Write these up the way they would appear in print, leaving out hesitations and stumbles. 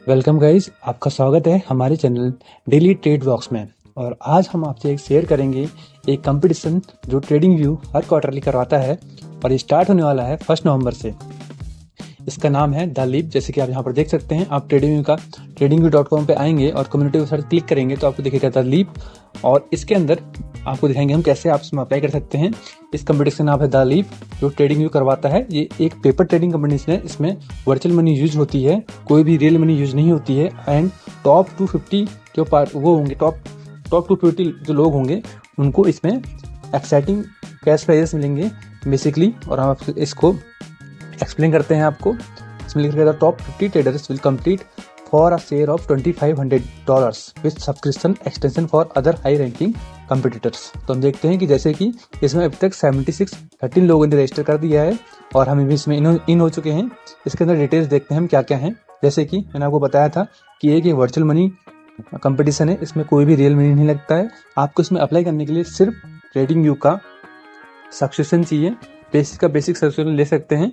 Welcome guys, आपका स्वागत है हमारे चैनल डेली ट्रेड बॉक्स में। और आज हम आपसे एक शेयर करेंगे एक कंपटीशन जो ट्रेडिंग व्यू हर क्वार्टरली करवाता है और ये स्टार्ट होने वाला है 1 नवंबर से। इसका नाम है द लीप। जैसे कि आप यहाँ पर देख सकते हैं, आप tradingview.com पे आएंगे और कम्युनिटी वेबसाइट क्लिक करेंगे तो आपको दिखेगा द लीप, और इसके अंदर आपको दिखाएंगे हम कैसे आप इसमें अप्लाई कर सकते हैं। इस कंपटीशन का नाम है द लीप, जो ट्रेडिंग व्यू करवाता है। ये एक पेपर ट्रेडिंग कंपटीशन है। इसमें वर्चुअल मनी यूज होती है, कोई भी रियल मनी यूज नहीं होती है। एंड टॉप 250 जो वो होंगे, टॉप 250 जो लोग होंगे उनको इसमें एक्साइटिंग कैश प्राइजेस मिलेंगे बेसिकली। और हम इसको एक्सप्लेन करते हैं आपको। इसमें लिखा गया top 50 traders will compete for a share of $2500 with subscription extension for other high ranking competitors. तो हम देखते हैं कि जैसे कि इसमें अब तक 13 लोगों ने रजिस्टर कर दिया है और हम भी इसमें इन हो चुके हैं। इसके अंदर डिटेल्स देखते हैं हम क्या क्या हैं। जैसे कि मैंने आपको बताया था कि एक ये वर्चुअल मनी कंपटीशन है, इसमें कोई भी रियल मनी नहीं लगता है। आपको इसमें अप्लाई करने के लिए सिर्फ ट्रेडिंग व्यू का सब्सक्रिप्शन चाहिए। बेसिक सब्सक्रिप्शन ले सकते हैं।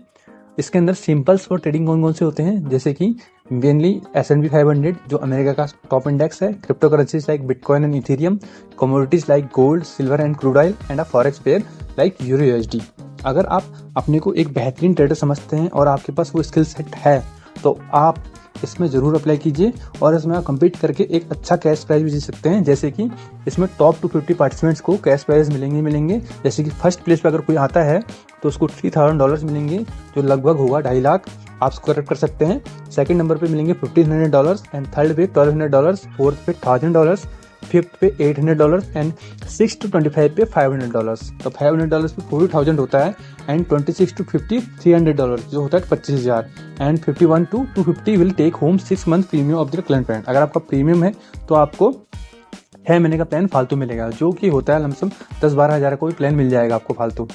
इसके अंदर सिंपल्स फॉर ट्रेडिंग कौन कौन से होते हैं, जैसे कि मेनली S&P 500 जो अमेरिका का टॉप इंडेक्स है, crypto currencies like bitcoin and Ethereum, commodities like gold, silver and crude oil, and a forex pair like euro USD। अगर आप अपने को एक बेहतरीन ट्रेडर समझते हैं और आपके पास वो स्किल सेट है तो आप इसमें ज़रूर अप्लाई कीजिए और इसमें आप कम्पीट करके एक अच्छा कैश प्राइज भी जीत सकते हैं। जैसे कि इसमें टॉप 250 पार्टिसिपेंट्स को कैश प्राइज मिलेंगे। जैसे कि फर्स्ट प्लेस पे अगर कोई आता है तो उसको $3000 मिलेंगे, जो लगभग होगा 2.5 लाख। आप उसको करेक्ट कर सकते हैं। सेकंड नंबर पे मिलेंगे $1500 एंड थर्ड पे $1200, फोर्थ पे $1000, फिफ्थ पे $800 एंड 6 to 25 पे $500। तो $500 पे 40,000 होता है एंड 26 to 50 $300 जो होता है 25,000 and 51 to 250 will take home 6 month premium of the client plan. अगर आपका प्रीमियम है तो आपको 6 महीने का प्लान फालतू मिलेगा, जो कि होता है लमसम 10-12 हज़ार का कोई प्लान मिल जाएगा आपको फालतू।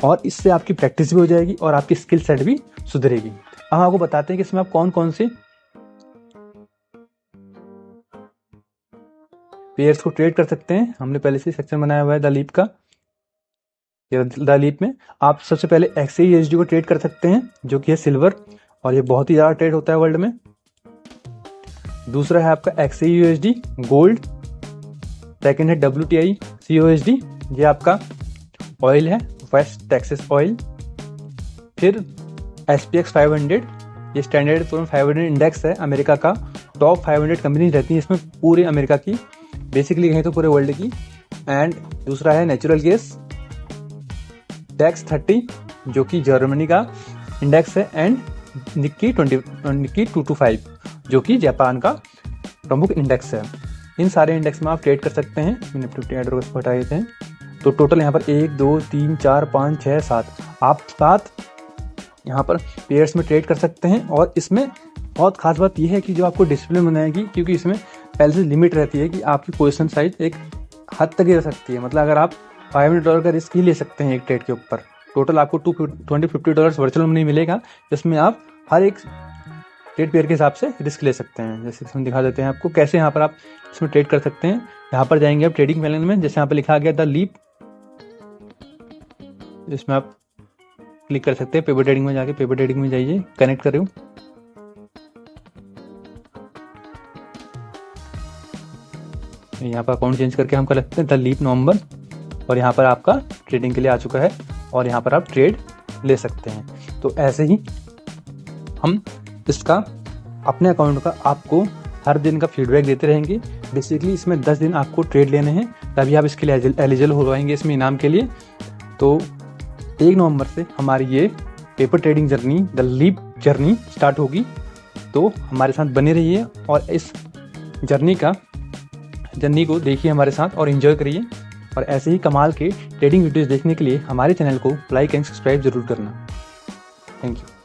और इससे आपकी प्रैक्टिस भी हो जाएगी और आपकी स्किल सेट भी सुधरेगी। हम आपको बताते हैं कि इसमें आप कौन कौन से पेयर्स को ट्रेड कर सकते हैं। हमने पहले से सेक्शन बनाया हुआ है द लीप का। द लीप में आप सबसे पहले XAI USD को ट्रेड कर सकते हैं, जो कि है सिल्वर, और ये बहुत ही ज़्यादा ट्रेड होता है वर्ल्ड में। दूसरा है आपका XAI USD गोल्ड। सेकेंड है WTI CUSD, ये आपका ऑयल है, वेस्ट टेक्सास ऑयल। फिर SPX 500, ये स्टैंडर्ड पूर्ण 500 इंडेक्स है, अमेरिका का टॉप 500 कंपनी रहती है इसमें, पूरे अमेरिका की, बेसिकली कहें तो पूरे वर्ल्ड की। एंड दूसरा है नेचुरल गैस DAX 30, जो कि जर्मनी का इंडेक्स है। एंड निक्की 225, जो कि जापान का प्रमुख इंडेक्स है। इन सारे इंडेक्स में आप ट्रेड कर सकते हैं। निफ्टी एड्रोस हटा देते हैं तो टोटल यहाँ पर 1 2 3 4 5 6 7 आप 7 यहाँ पर पेयर्स में ट्रेड कर सकते हैं। और इसमें बहुत खास बात यह है कि जो आपको डिसिप्लिन बनाएगी, क्योंकि इसमें पहले से लिमिट रहती है कि आपकी पोजीशन साइज एक हद तक ही रह सकती है। मतलब अगर आप $500 का रिस्क ही ले सकते हैं एक ट्रेड के ऊपर। टोटल आपको $250 वर्चुअल मनी मिलेगा, जिसमें आप हर एक ट्रेड पेयर के हिसाब से रिस्क ले सकते हैं। जैसे हम दिखा देते हैं आपको कैसे यहाँ पर आप इसमें ट्रेड कर सकते हैं। यहाँ पर जाएंगे आप ट्रेडिंग पैनल में, जैसे यहाँ पर लिखा गया द लीप, जिसमें आप क्लिक कर सकते हैं। पेपर ट्रेडिंग में जाके पेपर ट्रेडिंग में जाइए, कनेक्ट करें। यहाँ पर अकाउंट चेंज करके हम कर सकते हैं द लीप नवंबर, और यहाँ पर आपका ट्रेडिंग के लिए आ चुका है और यहाँ पर आप ट्रेड ले सकते हैं। तो ऐसे ही हम इसका अपने अकाउंट का आपको हर दिन का फीडबैक देते रहेंगे। बेसिकली इसमें 10 दिन आपको ट्रेड लेने हैं, तभी आप इसके लिए एलिजिबल हो जाएंगे इसमें इनाम के लिए। तो 1 नवंबर से हमारी ये paper trading journey, the leap journey start होगी। तो हमारे साथ बने रहिए और इस जर्नी को देखिए हमारे साथ और एंजॉय करिए। और ऐसे ही कमाल के ट्रेडिंग वीडियोस देखने के लिए हमारे चैनल को लाइक एंड सब्सक्राइब जरूर करना। Thank you.